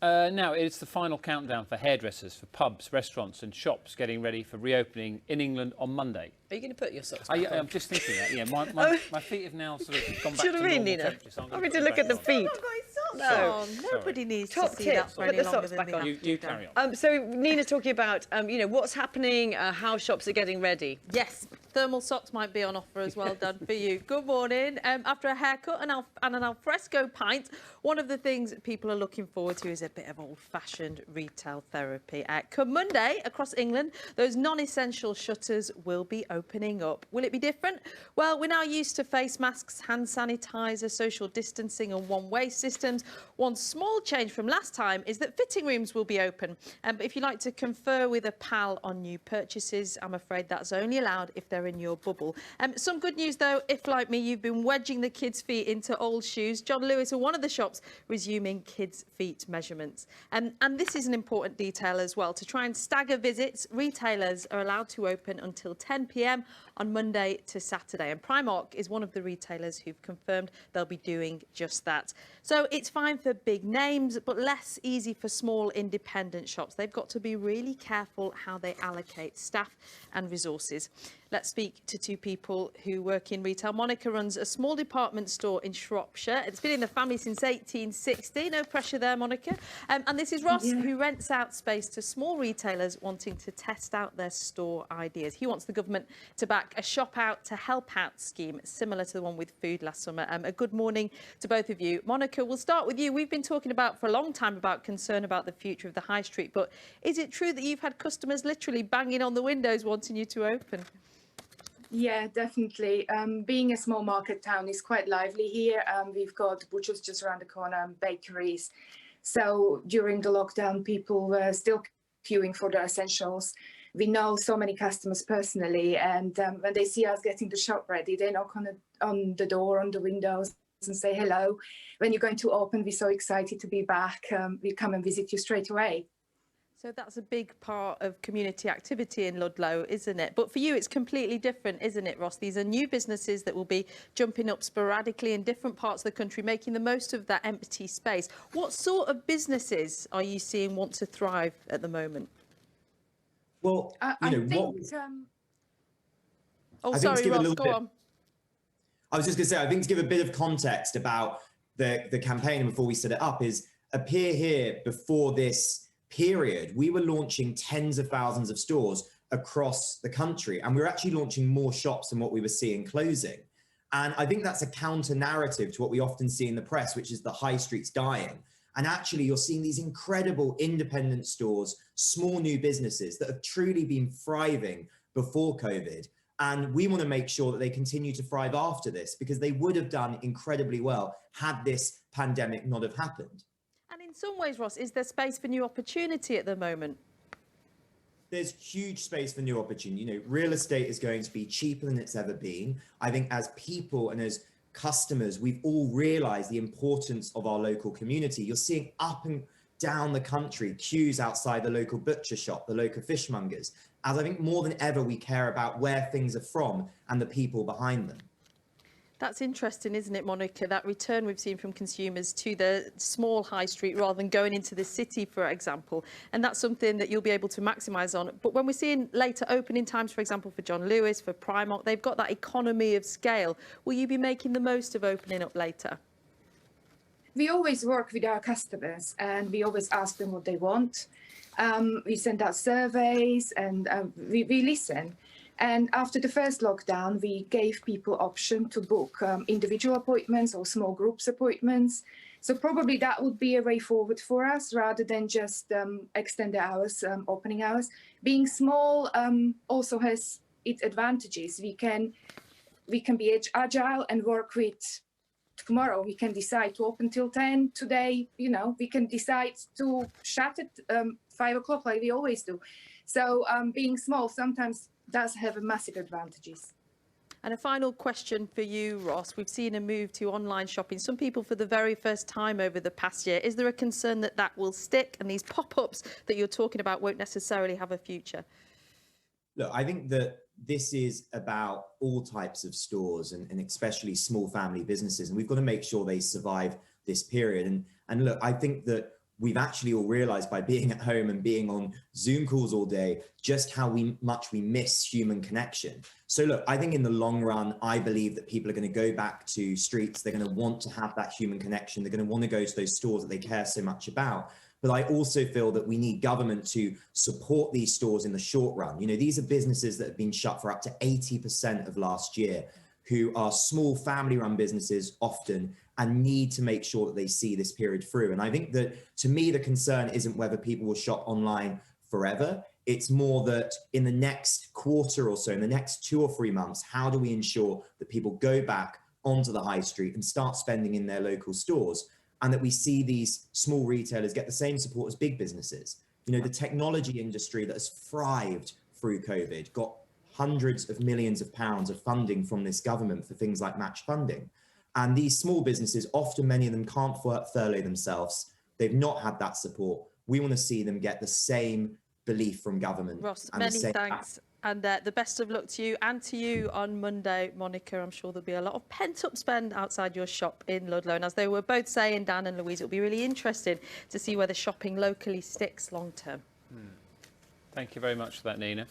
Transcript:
Now, it's the final countdown for hairdressers, for pubs, restaurants and shops getting ready for reopening in England on Monday. Are you going to put your socks back on? I'm just thinking that, yeah. My feet have now sort of gone back Do you to know what I mean, normal Nina? temperature. So I mean, to look at the feet. No, nobody needs Top to see tip, that for put any the longer socks than back they on. have to. You carry on. So Nina talking about, what's happening, how shops are getting ready. Yes, thermal socks might be on offer as well. Done for you. Good morning. After a haircut and an alfresco pint, one of the things people are looking forward to is a bit of old-fashioned retail therapy. Come Monday, across England, those non-essential shutters will be opening up. Will it be different? Well, we're now used to face masks, hand sanitizer, social distancing and one-way systems. One small change from last time is that fitting rooms will be open. But if you like to confer with a pal on new purchases, I'm afraid that's only allowed if they're in your bubble. Some good news, though, if, like me, you've been wedging the kids' feet into old shoes. John Lewis are one of the shops resuming kids' feet measurements. And this is an important detail as well. To try and stagger visits, retailers are allowed to open until 10 p.m. on Monday to Saturday. And Primark is one of the retailers who've confirmed they'll be doing just that. So it's fine for big names, but less easy for small independent shops. They've got to be really careful how they allocate staff and resources. Let's speak to two people who work in retail. Monica runs a small department store in Shropshire. It's been in the family since 1860. No pressure there, Monica. And this is Ross, who rents out space to small retailers wanting to test out their store ideas. He wants the government to back a shop out to help out scheme similar to the one with food last summer. A good morning to both of you. Monica, we'll start with you. We've been talking for a long time about concern about the future of the high street, but is it true that you've had customers literally banging on the windows wanting you to open? Yeah, definitely. Being a small market town is quite lively here. We've got butchers just around the corner and bakeries. So during the lockdown, people were still queuing for their essentials. We know so many customers personally, and when they see us getting the shop ready, they knock on the door, on the windows and say hello. When you're going to open, we're so excited to be back. We come and visit you straight away. So that's a big part of community activity in Ludlow, isn't it? But for you, it's completely different, isn't it, Ross? These are new businesses that will be jumping up sporadically in different parts of the country, making the most of that empty space. What sort of businesses are you seeing want to thrive at the moment? Well, Sorry, Ross, go on. I was just going to say, I think to give a bit of context about the campaign before we set it up is Appear Here before this period, we were launching tens of thousands of stores across the country, and we were actually launching more shops than what we were seeing closing. And I think that's a counter narrative to what we often see in the press, which is the high street's dying. And actually, you're seeing these incredible independent stores, small new businesses that have truly been thriving before COVID. And we want to make sure that they continue to thrive after this, because they would have done incredibly well had this pandemic not have happened. And in some ways, Ross, is there space for new opportunity at the moment? There's huge space for new opportunity. Real estate is going to be cheaper than it's ever been. I think as people and as customers, we've all realized the importance of our local community. You're seeing up and down the country queues outside the local butcher shop, the local fishmongers, as I think more than ever we care about where things are from and the people behind them. That's interesting, isn't it, Monica? That return we've seen from consumers to the small high street rather than going into the city, for example. And that's something that you'll be able to maximise on. But when we're seeing later opening times, for example, for John Lewis, for Primark, they've got that economy of scale. Will you be making the most of opening up later? We always work with our customers and we always ask them what they want. We send out surveys and we listen. And after the first lockdown, we gave people option to book individual appointments or small groups appointments. So probably that would be a way forward for us rather than just extend the hours, opening hours. Being small also has its advantages. We can be agile and work with tomorrow. We can decide to open till 10 today. We can decide to shut at 5 o'clock like we always do. So being small sometimes does have a massive advantages. And a final question for you, Ross. We've seen a move to online shopping. Some people for the very first time over the past year. Is there a concern that that will stick and these pop-ups that you're talking about won't necessarily have a future? Look, I think that this is about all types of stores and especially small family businesses. And we've got to make sure they survive this period. And look, I think that we've actually all realized by being at home and being on Zoom calls all day, just how much we miss human connection. So look, I think in the long run, I believe that people are going to go back to streets. They're going to want to have that human connection. They're going to want to go to those stores that they care so much about. But I also feel that we need government to support these stores in the short run. You know, these are businesses that have been shut for up to 80% of last year, who are small family-run businesses often, and need to make sure that they see this period through. And I think that, to me, the concern isn't whether people will shop online forever. It's more that in the next quarter or so, in the next 2 or 3 months, how do we ensure that people go back onto the high street and start spending in their local stores, and that we see these small retailers get the same support as big businesses? You know, the technology industry that has thrived through COVID got hundreds of millions of pounds of funding from this government for things like match funding. And these small businesses, often many of them can't furlough themselves. They've not had that support. We want to see them get the same belief from government. Ross, and many the same thanks. And the best of luck to you and to you on Monday, Monica. I'm sure there'll be a lot of pent-up spend outside your shop in Ludlow. And as they were both saying, Dan and Louise, it'll be really interesting to see whether shopping locally sticks long term. Thank you very much for that, Nina.